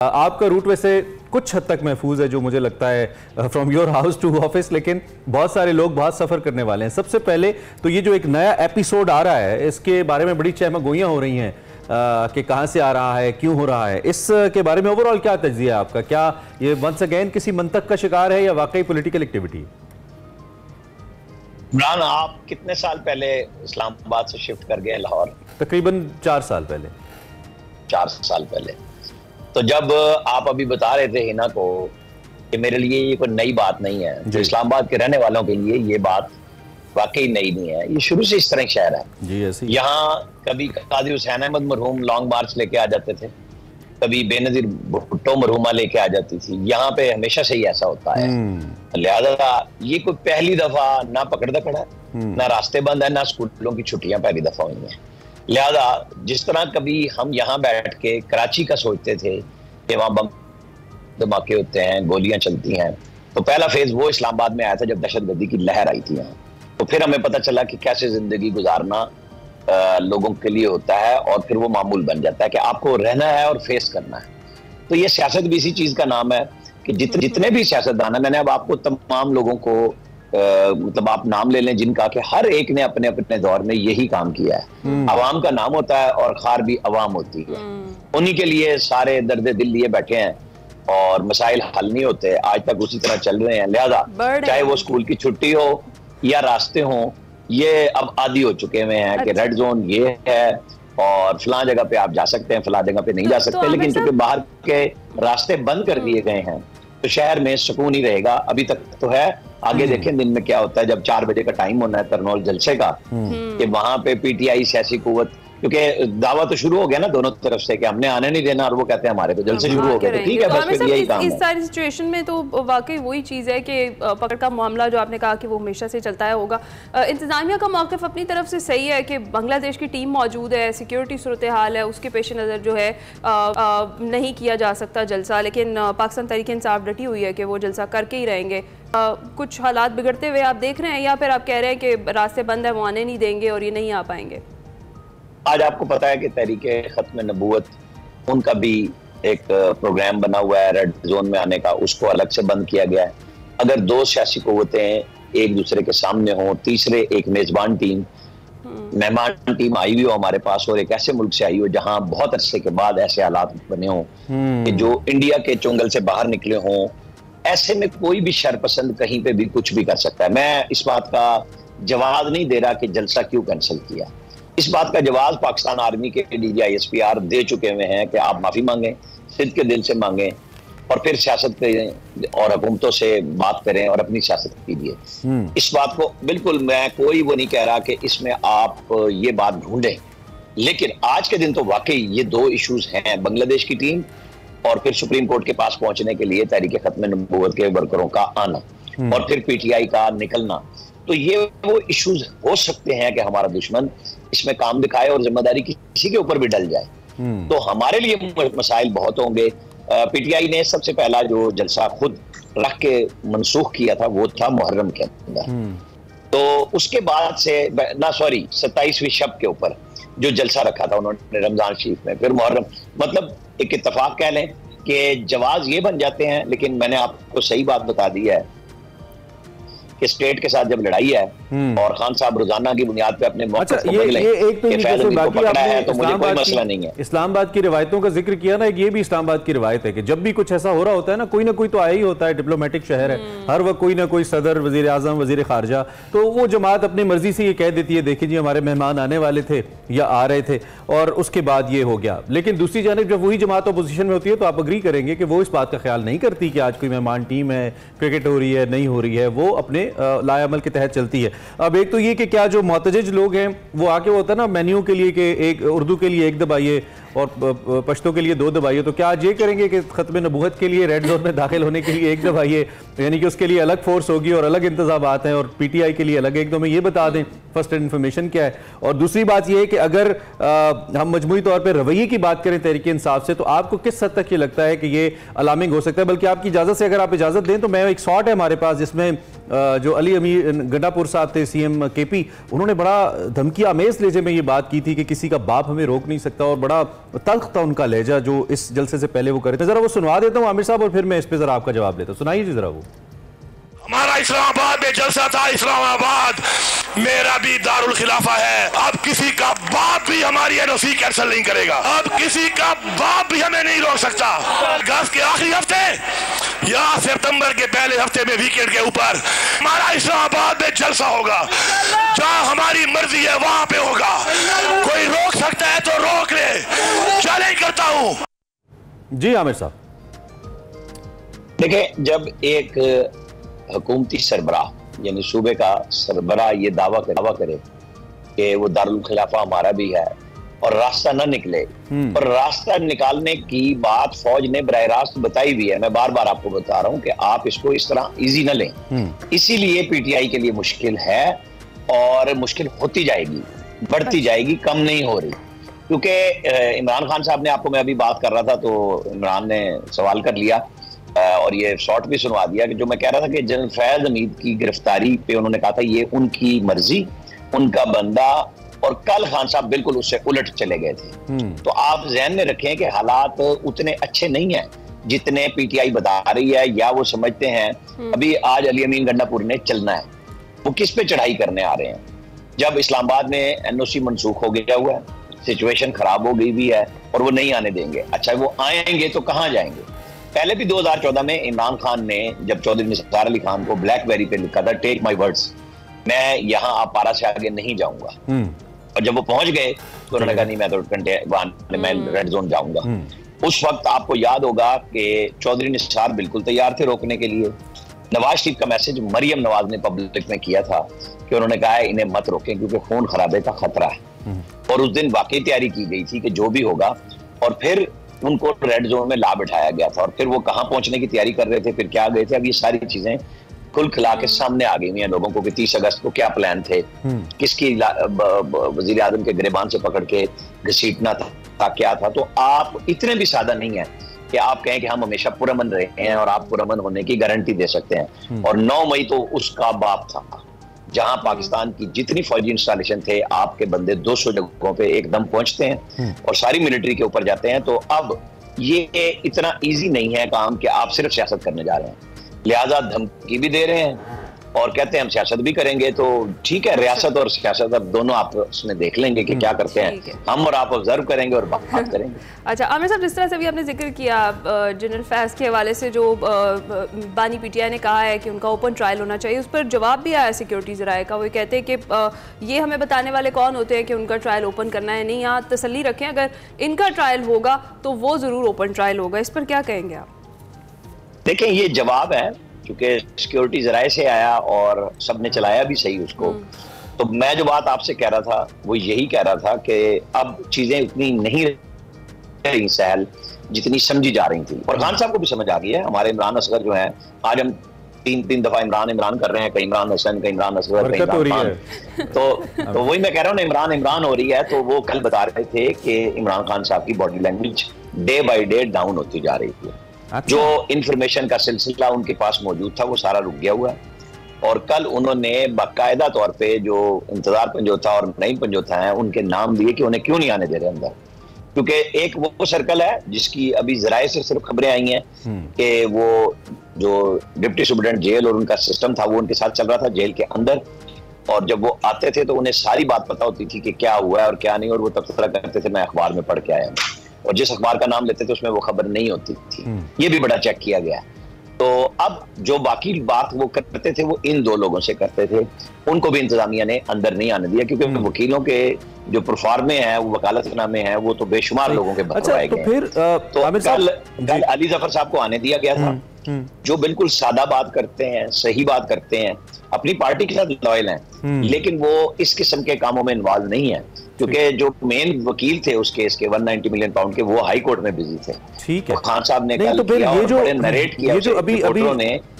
आपका रूट वैसे कुछ हद तक महफूज है जो मुझे लगता है from your house to office, लेकिन बहुत सारे लोग बहुत सफ़र करने वाले हैं। सबसे पहले तो ये जो एक नया एपिसोड आ रहा है इसके बारे में बड़ी चहमगोइयाँ हो रही हैं कि कहाँ से आ रहा है, क्यों हो रहा है। इसके बारे में ओवरऑल क्या तज्ज़िया है आपका? क्या ये वंस अगेन किसी मंतक का शिकार है या वाकई पॉलिटिकल एक्टिविटी? इमरान, आप कितने साल पहले इस्लामाबाद से शिफ्ट कर गए लाहौर? तकरीबन 4 साल पहले। 4 साल पहले। तो जब आप अभी बता रहे थे हिना को कि मेरे लिए ये कोई नई बात नहीं है, तो इस्लामाबाद के रहने वालों के लिए ये बात वाकई नई नहीं है। ये शुरू से इस तरह शहर है जी। ऐसी यहाँ कभी काजी हुसैन अहमद मरहूम लॉन्ग मार्च लेके आ जाते थे, कभी बेनजीर भुट्टो मरहूमा लेके आ जाती थी। यहाँ पे हमेशा से ही ऐसा होता है। लिहाजा ये कोई पहली दफा ना पकड़ दकड़ है, ना रास्ते बंद है, ना स्कूलों की छुट्टियां पहली दफा हुई हैं। लिहाजा जिस तरह कभी हम यहाँ बैठ के कराची का सोचते थे कि वहाँ बम धमाके होते हैं, गोलियां चलती हैं, तो पहला फेज वो इस्लामाबाद में आया था जब दहशतगर्दी की लहर आई थी यहाँ। तो फिर हमें पता चला कि कैसे जिंदगी गुजारना लोगों के लिए होता है, और फिर वो मामूल बन जाता है कि आपको रहना है और फेस करना है। तो ये सियासत भी इसी चीज का नाम है कि जितने भी सियासतदान है, मैंने अब आपको तमाम लोगों को मतलब आप नाम ले लें जिनका कि हर एक ने अपने अपने दौर में यही काम किया है। अवाम का नाम होता है और खार भी अवाम होती है। उन्हीं के लिए सारे दर्द दिल लिए बैठे हैं और मसाइल हल नहीं होते, आज तक उसी तरह चल रहे हैं। लिहाजा चाहे वो स्कूल की छुट्टी हो या रास्ते हो, ये अब आदी हो चुके हुए हैं कि रेड जोन ये है और फलां जगह पे आप जा सकते हैं, फलां जगह पे नहीं जा सकते। लेकिन क्योंकि बाहर के रास्ते बंद कर दिए गए हैं तो शहर में सुकून ही रहेगा। अभी तक तो है, आगे देखें दिन में क्या होता है। जब 4 बजे का टाइम होना है तरनौल जलसे का, कि वहां पे पीटीआई सियासी कुव्वत, क्योंकि दावा तो शुरू हो गया ना दोनों तरफ से कि हमने आने नहीं देना, और वो कहते हैं हमारे तो जलसे शुरू हो गए। तो ठीक है, बस फिर यही काम है। इस सारी सिचुएशन में तो वाकई वही चीज़ है कि पकड़ का मामला जो आपने कहा कि वो हमेशा से चलता है होगा। इंतजामिया का मौक़िफ़ अपनी तरफ से सही है कि बांग्लादेश की टीम मौजूद है, सिक्योरिटी सूरत हाल है, उसके पेश नज़र जो है नहीं किया जा सकता जलसा, लेकिन पाकिस्तान तहरीक इंसाफ डटी हुई है कि वो जलसा करके ही रहेंगे। कुछ हालात बिगड़ते हुए आप देख रहे हैं, या फिर आप कह रहे हैं कि रास्ते बंद है, वो आने नहीं देंगे और ये नहीं आ पाएंगे? आज आपको पता है कि तहरीके खत्म नबूवत उनका भी एक प्रोग्राम बना हुआ है रेड जोन में आने का, उसको अलग से बंद किया गया है। अगर 2 सियासी कुव्वतें एक दूसरे के सामने हों, तीसरे एक मेजबान टीम, मेहमान टीम आई हुई हो हमारे पास, और एक ऐसे मुल्क से आई हो जहां बहुत अरसे के बाद ऐसे हालात बने हों कि जो इंडिया के चुंगल से बाहर निकले हों, ऐसे में कोई भी शरपसंद कहीं पे भी कुछ भी कर सकता है। मैं इस बात का जवाब नहीं दे रहा कि जलसा क्यों कैंसिल किया। इस बात का जवाब पाकिस्तान आर्मी के DGISPR दे चुके हुए हैं कि आप माफी मांगें, सिद्ध के दिल से मांगें, और फिर सियासत करें और हुकूमतों से बात करें और अपनी सियासत कीजिए। इस बात को बिल्कुल मैं कोई वो नहीं कह रहा कि इसमें आप ये बात ढूंढें, लेकिन आज के दिन तो वाकई ये 2 इश्यूज हैं, बांग्लादेश की टीम और फिर सुप्रीम कोर्ट के पास पहुंचने के लिए तहरीके खत्म नबूवत के वर्करों का आना और फिर PTI का निकलना। तो ये वो इश्यूज हो सकते हैं कि हमारा दुश्मन इसमें काम दिखाए और जिम्मेदारी किसी के ऊपर भी डल जाए। तो हमारे लिए मसाइल बहुत होंगे। PTI ने सबसे पहला जो जलसा खुद रख के मनसूख किया था वो था मुहर्रम के अंदर। तो उसके बाद से 27वीं शब के ऊपर जो जलसा रखा था उन्होंने रमजान शरीफ में, फिर मुहर्रम, मतलब एक इत्तेफाक कह लें कि जवाज ये बन जाते हैं। लेकिन मैंने आपको सही बात बता दी है कि स्टेट के साथ जब लड़ाई है और खान साहब रोजाना की बुनियाद पे अपने मौके को बदलें कि फैज़ अमीर को पकड़ा है तो मुझे कोई मसला नहीं है। इस्लामाबाद की रिवायतों का जिक्र किया ना, ये भी इस्लामाबाद की रिवायत है कि जब भी कुछ ऐसा हो रहा होता है ना कोई तो आया ही होता है। डिप्लोमेटिक शहर है, हर वक्त कोई ना कोई सदर, वजीर आजम, वजीर खारजा, तो वो जमात अपनी मर्जी से ये कह देती है देखिए जी हमारे मेहमान आने वाले थे या आ रहे थे, और उसके बाद ये हो गया। लेकिन दूसरी जानिब जब वही जमात अपोजिशन में होती है तो आप अग्री करेंगे कि वो इस बात का ख्याल नहीं करती कि आज कोई मेहमान टीम है, क्रिकेट हो रही है, नहीं हो रही है, वो अपने लाएअमल के तहत चलती है। अब एक तो ये कि क्या जो मोतजज लोग हैं वो आके वो होता है ना मेन्यू के लिए कि एक उर्दू के लिए 1 दबाइए और पश्तो के लिए 2 दबाइए, तो क्या आज ये करेंगे कि खत्म नबूवत के लिए रेड जोन में दाखिल होने के लिए 1 दबाइए, यानी कि उसके लिए अलग फोर्स होगी और अलग इंतजामात हैं, और PTI के लिए अलग 1 दो में ये बता दें फर्स्ट इन्फॉर्मेशन क्या है। और दूसरी बात यह है कि अगर हम मजमूई तौर पर रवैये की बात करें तहरीक इंसाफ से, तो आपको किस हद तक ये लगता है कि ये अलार्मिंग हो सकता है? बल्कि आपकी इजाज़त से अगर आप इजाज़त दें तो मैं एक शॉट है हमारे पास जिसमें जो अली अमीर गंडापुर साहब थे सीएम केपी, उन्होंने बड़ा धमकी आमेज लहजे में ये बात की थी कि किसी का बाप हमें रोक नहीं सकता, और बड़ा तल्ख था उनका लहजा जो इस जलसे से पहले वो करे थे। जरा वो सुनवा देता हूँ आमिर साहब और फिर मैं इस पर जरा आपका जवाब देता हूँ। सुनाइए जी जरा वो। हमारा इस्लामाबाद में जलसा था, इस्लामाबाद मेरा भी दारुल खिलाफा है। अब किसी का बाप भी हमारी एनओसी कैंसिल नहीं करेगा, अब किसी का बाप भी हमें नहीं रोक सकता। अगस्त के आखिरी हफ्ते या सितंबर के पहले हफ्ते में वीकेंड के ऊपर हमारा इस्लामाबाद में जलसा होगा, जहां हमारी मर्जी है वहां पे होगा। कोई रोक सकता है तो रोक ले, चैलेंज करता हूं। जी आमिर साहब, देखिए, जब एक हुकूमती सरबराह यानी सूबे का सरबराह ये दावा करे कि वो दारुल खिलाफा हमारा भी है और रास्ता न निकले, और रास्ता निकालने की बात फौज ने बराह रास्त बताई भी है। मैं बार बार आपको बता रहा हूं कि आप इसको इस तरह इजी न लें, इसीलिए पीटीआई के लिए मुश्किल है और मुश्किल होती जाएगी, बढ़ती जाएगी, कम नहीं हो रही। क्योंकि इमरान खान साहब ने, आपको मैं अभी बात कर रहा था तो इमरान ने सवाल कर लिया और ये शॉर्ट भी सुनवा दिया कि जो मैं कह रहा था कि जनरल फैज हमीद की गिरफ्तारी पे उन्होंने कहा था ये उनकी मर्जी, उनका बंदा, और कल खान साहब बिल्कुल उससे उलट चले गए थे। तो आप ज़हन में रखें कि हालात उतने अच्छे नहीं हैं जितने पीटीआई बता रही है या वो समझते हैं। अभी आज अली अमीन गंडापुर ने चलना है, वो किस पे चढ़ाई करने आ रहे हैं? जब इस्लामाबाद में एनओसी मनसूख हो गया हुआ है, सिचुएशन खराब हो गई भी है और वो नहीं आने देंगे। अच्छा, वो आएंगे तो कहाँ जाएंगे? पहले भी 2014 में इमरान खान ने जब चौधरी निसार अली खान को ब्लैकबेरी पे लिखा था, टेक माई वर्ड्स, मैं यहाँ आपारा से आगे नहीं जाऊंगा, और जब वो पहुंच गए तो उन्होंने कहा नहीं मैं तो मैं रेड जोन जाऊंगा। उस वक्त आपको याद होगा कि चौधरी निसार बिल्कुल तैयार थे रोकने के लिए। नवाज शरीफ का मैसेज मरियम नवाज ने पब्लिक में किया था कि उन्होंने कहा है इन्हें मत रोकें क्योंकि खून खराबे का खतरा है, और उस दिन वाकई तैयारी की गई थी कि जो भी होगा, और फिर उनको रेड जोन में ला बिठाया गया था, और फिर वो कहां पहुंचने की तैयारी कर रहे थे, फिर क्या गए थे। अब ये सारी चीजें खुल खिला के सामने आ गई हुई हैं लोगों को कि 30 अगस्त को क्या प्लान थे, किसकी वजीर आजम के गिरेबान से पकड़ के घसीटना था, क्या था। तो आप इतने भी सादा नहीं है कि आप कहें कि हम हमेशा पुरअमन रहे हैं और आप पुरअमन होने की गारंटी दे सकते हैं। और 9 मई तो उसका बाप था, जहां पाकिस्तान की जितनी फौजी इंस्टॉलेशन थे, आपके बंदे 200 जगहों पे एकदम पहुंचते हैं और सारी मिलिट्री के ऊपर जाते हैं। तो अब ये इतना इजी नहीं है काम कि आप सिर्फ सियासत करने जा रहे हैं, लिहाजा धमकी भी दे रहे हैं और कहते हैं हम सियासत भी करेंगे। तो ठीक है, रियासत और सियासत अब दोनों आपस में देख लेंगे कि क्या करते हैं, हम और आप ऑब्जर्व करेंगे और बात करेंगे। अच्छा आमिर साहब, जिस तरह से भी आपने जिक्र किया जनरल फैज के हवाले से, जो बानी पीटीआई ने कहा है कि उनका ओपन ट्रायल होना चाहिए, उस पर जवाब भी आया सिक्योरिटी ज़राए का। वो कहते हैं कि ये हमें बताने वाले कौन होते हैं कि उनका ट्रायल ओपन करना है, नहीं, यहाँ तसल्ली रखें, अगर इनका ट्रायल होगा तो वो ज़रूर ओपन ट्रायल होगा। इस पर क्या कहेंगे आप? देखें, ये जवाब है क्योंकि सिक्योरिटी जराए से आया और सबने चलाया भी सही उसको। तो मैं जो बात आपसे कह रहा था वो यही कह रहा था कि अब चीजें उतनी नहीं रही सहल जितनी समझी जा रही थी, और खान साहब को भी समझ आ गई है। हमारे इमरान असगर जो है, आज हम तीन दफा इमरान कर रहे हैं, कहीं इमरान हसन, कहीं इमरान असगर, कहीं इमरान खान। तो वही मैं कह रहा हूँ ना, इमरान हो रही है। तो वो कल बता रहे थे कि इमरान खान साहब की body language day by day down होती जा रही थी। अच्छा। जो इंफॉर्मेशन का सिलसिला उनके पास मौजूद था वो सारा रुक गया हुआ है, और कल उन्होंने बाकायदा तौर पे जो इंतजार पंजोथा और नईम पंजोथा हैं उनके नाम दिए कि उन्हें क्यों नहीं आने दे रहे अंदर। क्योंकि एक वो सर्कल है जिसकी अभी जराए से सिर्फ खबरें आई हैं कि वो जो डिप्टी सुपरिटेंडेंट जेल और उनका सिस्टम था वो उनके साथ चल रहा था जेल के अंदर, और जब वो आते थे तो उन्हें सारी बात पता होती थी कि क्या हुआ है और क्या नहीं, और वो तबसरा करते थे मैं अखबार में पढ़ के आया हूँ, और जिस अखबार का नाम लेते थे उसमें वो खबर नहीं होती थी। ये भी बड़ा चेक किया गया। तो अब जो बाकी बात वो करते थे वो इन 2 लोगों से करते थे, उनको भी इंतजामिया ने अंदर नहीं आने दिया, क्योंकि वकीलों के जो प्रोफार्मे हैं, वो वकालतनामे हैं, वो तो बेशुमार लोगों के भरवाए गए। तो कल अली जफर साहब को आने दिया गया था, जो बिल्कुल सादा बात करते हैं, सही बात करते हैं, अपनी पार्टी के साथ लॉयल हैं, लेकिन वो इस किस्म के कामों में इन्वॉल्व नहीं है, क्योंकि जो मेन वकील थे उस केस के 190 मिलियन पाउंड के, वो हाई कोर्ट में बिजी थे। ठीक है, खान साहब ने कल किया और बड़े नरेट किया, ये जो अभी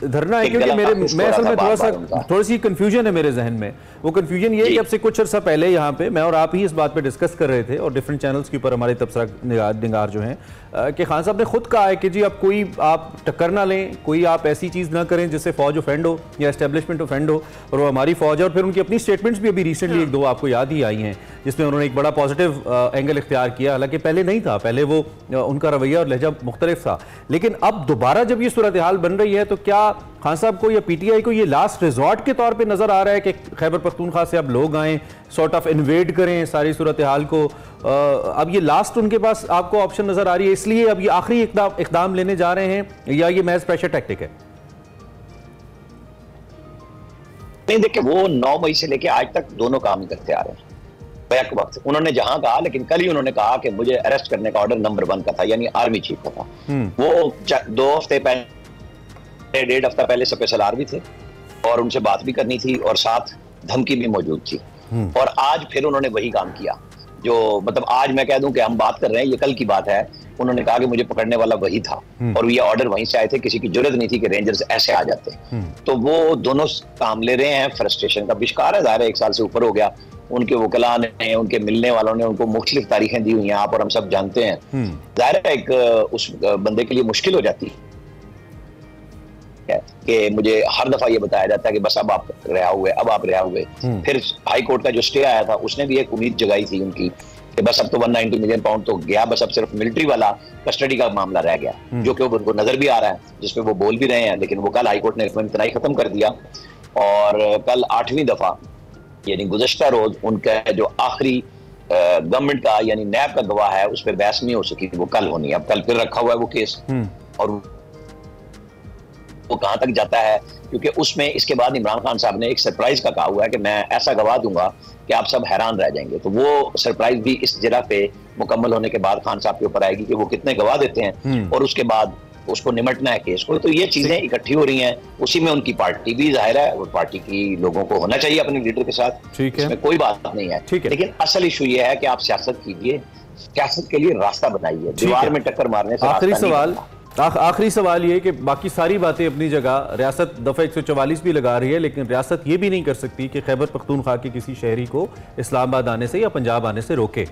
धरना है, क्योंकि मैं असल में थोड़ी सी कंफ्यूजन है मेरे जहन में। वो कंफ्यूजन ये है कि अब से कुछ अर्सा पहले यहाँ पे मैं और आप ही इस बात पे डिस्कस कर रहे थे, और डिफरेंट चैनल्स के ऊपर हमारे तबसरा निगार जो हैं कि खान साहब ने खुद कहा है कि जी अब कोई आप टक्कर ना लें, कोई आप ऐसी चीज़ ना करें जिससे फौज ऑफेंड हो या एस्टेब्लिशमेंट ऑफेंड हो, और वो हमारी फौज है। और फिर उनकी अपनी स्टेटमेंट्स भी अभी रिसेंटली एक दो आपको याद ही आई हैं जिसमें उन्होंने एक बड़ा पॉजिटिव एंगल इख्तियार किया, हालांकि पहले नहीं था, पहले वो उनका रवैया और लहजा मुख्तलिफ था। लेकिन अब दोबारा जब ये सूरत हाल बन रही है तो क्या खान साहब को या पीटीआई को ये लास्ट रिजॉर्ट के तौर पे नजर आ रहा है कि खैबर पख्तूनख्वा से अब लोग आएँ, सॉर्ट ऑफ इन्वेड करें सारी सूरत हाल को? अब ये लास्ट उनके पास आपको ऑप्शन नजर आ रही है, इसलिए अब ये आखिरी इकदाम लेने जा रहे हैं, या ये महज प्रेशर टैक्टिक है? नहीं, देखिए वो 9 मई से लेके आज तक दोनों काम ही करते आ रहे हैं बैक वक्त। उन्होंने जहां कहा, लेकिन कल ही उन्होंने कहा कि मुझे अरेस्ट करने का ऑर्डर नंबर 1 का था, यानी आर्मी चीफ का था। वो 2 हफ्ते पहले, 1.5 हफ्ता पहले सपे सलार भी थे और उनसे बात भी करनी थी और साथ धमकी भी मौजूद थी। और आज फिर उन्होंने वही काम किया जो, मतलब आज मैं कह दूं कि हम बात कर रहे हैं, ये कल की बात है। उन्होंने कहा कि मुझे पकड़ने वाला वही था और ये ऑर्डर वहीं से आए थे, किसी की जरूरत नहीं थी कि रेंजर्स ऐसे आ जाते। तो वो दोनों काम ले रहे हैं, फ्रस्ट्रेशन का विष्कार है, ज़ाहिर है 1 साल से ऊपर हो गया। उनके वकला ने, उनके मिलने वालों ने उनको मुख्तलिफ तारीखें दी हुई हैं, आप और हम सब जानते हैं। ज़ाहिर है एक उस बंदे के लिए मुश्किल हो जाती है कि मुझे हर दफा ये बताया जाता है कि बस अब आप रिहा हुए, अब आप रिहा हुए। फिर हाई कोर्ट का जो स्टे आया था उसने भी एक उम्मीद जगाई थी उनकी कि बस अब तो 190 मिलियन पाउंड तो गया, बस अब सिर्फ मिलिट्री वाला कस्टडी का मामला रह गया, जो कि उनको नजर भी आ रहा है, जिसपे वो बोल भी रहे हैं। लेकिन वो कल हाई कोर्ट ने इसमें इतना ही खत्म कर दिया और कल 8वीं दफा यानी गुज़श्ता रोज उनका जो आखिरी गवर्नमेंट का यानी नैब का गवाह है उस पर बहस नहीं हो सकी, वो कल होनी है। अब कल फिर रखा हुआ है वो केस, और वो कहां तक जाता है, क्योंकि उसमें इसके बाद इमरान खान साहब ने एक सरप्राइज का कहा हुआ है कि मैं ऐसा गवाह दूंगा कि आप सब हैरान रह जाएंगे। तो वो सरप्राइज भी इस जगह पे मुकम्मल होने के बाद खान साहब के ऊपर आएगी कि वो कितने गवाह देते हैं और उसके बाद उसको निमटना है केस को। तो ये चीजें इकट्ठी हो रही हैं, उसी में उनकी पार्टी भी जाहिर है, और पार्टी की लोगों को होना चाहिए अपने लीडर के साथ, इसमें कोई बात नहीं है। लेकिन असल इशू ये है कि आप सियासत कीजिए, सियासत के लिए रास्ता बनाइए, दीवार में टक्कर मारने से। आखिरी सवाल ये कि बाकी सारी बातें अपनी जगह, रियासत दफ़ा 144 भी लगा रही है, लेकिन रियासत ये भी नहीं कर सकती कि खैबर पख्तूनख्वा के किसी शहरी को इस्लामाबाद आने से या पंजाब आने से रोके।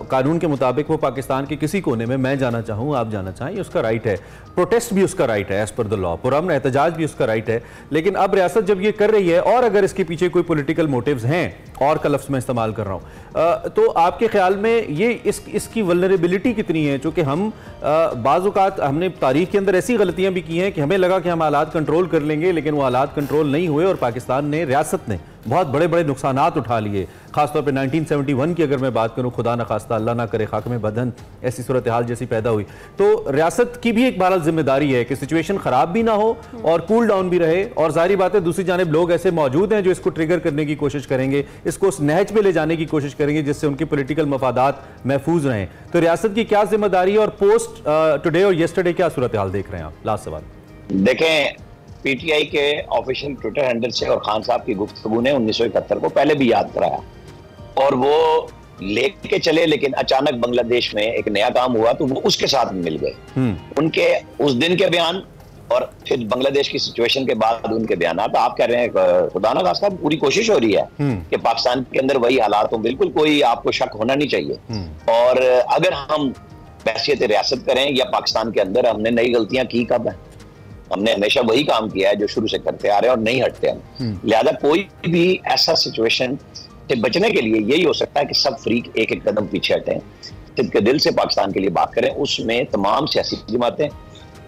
कानून के मुताबिक वो पाकिस्तान के किसी कोने में मैं जाना चाहूँ, आप जाना चाहें, ये उसका राइट है। प्रोटेस्ट भी उसका राइट है एज पर द लॉ, पुरअमन एहतजाज भी उसका राइट है। लेकिन अब रियासत जब ये कर रही है, और अगर इसके पीछे कोई पॉलिटिकल मोटिव्स हैं, और का लफ्ज़ मैं इस्तेमाल कर रहा हूँ, तो आपके ख्याल में ये इसकी वल्नरेबिलिटी कितनी है? चूँकि हम बाज़ औक़ात हमने तारीख के अंदर ऐसी गलतियां भी की हैं कि हमें लगा कि हम हालात कंट्रोल कर लेंगे, लेकिन वो हालात कंट्रोल नहीं हुए और पाकिस्तान ने, रियासत ने बहुत बड़े बड़े नुकसानात उठा लिए। खासतौर पे 1971 की अगर मैं बात करूं, खुदा न खास्ता, अल्लाह ना करे, खाक में बदन ऐसी सूरत हाल जैसी पैदा हुई। तो रियासत की भी एक बहरहाल जिम्मेदारी है कि सिचुएशन खराब भी ना हो और कूल डाउन भी रहे। और जाहिर बात है दूसरी जानिब लोग ऐसे मौजूद हैं जो इसको ट्रिगर करने की कोशिश करेंगे, इसको उस नहज पे ले जाने की कोशिश करेंगे जिससे उनके पॉलिटिकल मफादात महफूज रहें। तो रियासत की क्या जिम्मेदारी है, और पोस्ट टुडे और येस्टरडे क्या सूरत हाल देख रहे हैं आप? लास्ट सवाल देखें, पीटीआई के ऑफिशियल ट्विटर हैंडल से और खान साहब की गुफ्तगू ने 1971 को पहले भी याद कराया और वो लेके चले, लेकिन अचानक बांग्लादेश में एक नया काम हुआ तो वो उसके साथ मिल गए। उनके उस दिन के बयान और फिर बांग्लादेश की सिचुएशन के बाद उनके बयान, आप कह रहे हैं खुदा न खास्ता पूरी कोशिश हो रही है कि पाकिस्तान के अंदर वही हालात हो, बिल्कुल कोई आपको शक होना नहीं चाहिए। और अगर हम बहसियत रियासत करें या पाकिस्तान के अंदर, हमने नई गलतियां की कब है? हमने हमेशा वही काम किया है जो शुरू से करते आ रहे हैं और नहीं हटते हम। लिहाजा कोई भी ऐसा सिचुएशन से बचने के लिए यही हो सकता है कि सब फ्रीक एक एक कदम पीछे हटें, सिद्ध के दिल से पाकिस्तान के लिए बात करें। उसमें तमाम सियासी जमातें,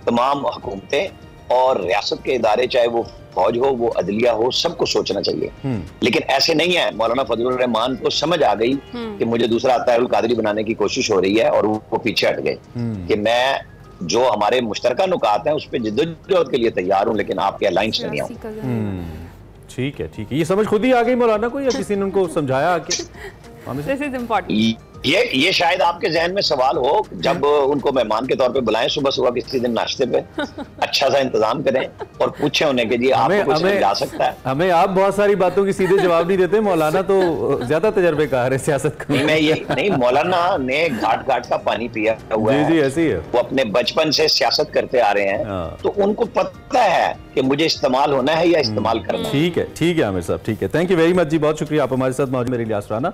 तमाम हुकूमतें और रियासत के इदारे, चाहे वो फौज हो, वो अदलिया हो, सबको सोचना चाहिए। लेकिन ऐसे नहीं है। मौलाना फजलुर रहमान को समझ आ गई कि मुझे दूसरा अतायुल कादरी बनाने की कोशिश हो रही है और वो पीछे हट गए कि मैं जो हमारे मुश्तरका नुकात हैं उस पर जिद्दोजहद के लिए तैयार हूं, लेकिन आपके अलायंस में नहीं आऊं। ठीक है, ठीक है। ये समझ खुद ही आ गई मौलाना को या किसी ने उनको समझाया आके? This is important. ये शायद आपके जहन में सवाल हो, जब उनको मेहमान के तौर पे बुलाएं सुबह सुबह किसी दिन नाश्ते पे, अच्छा सा इंतजाम करें और पूछें उन्हें कि जी आपको कुछ समझा सकता है। हमें आप बहुत सारी बातों की सीधे जवाब नहीं देते, मौलाना तो ज्यादा तजर्बेकार है सियासत का। मैं ये नहीं, मौलाना ने घाट घाट का पानी पिया हुआ है। जी ऐसी है। वो अपने बचपन से सियासत करते आ रहे हैं, तो उनको पता है कि मुझे इस्तेमाल होना है या इस्तेमाल करना है। ठीक है आमिर साहब, ठीक है। थैंक यू वेरी मच जी, बहुत शुक्रिया आप हमारे साथ मौजूद। मेरी इलियास राना।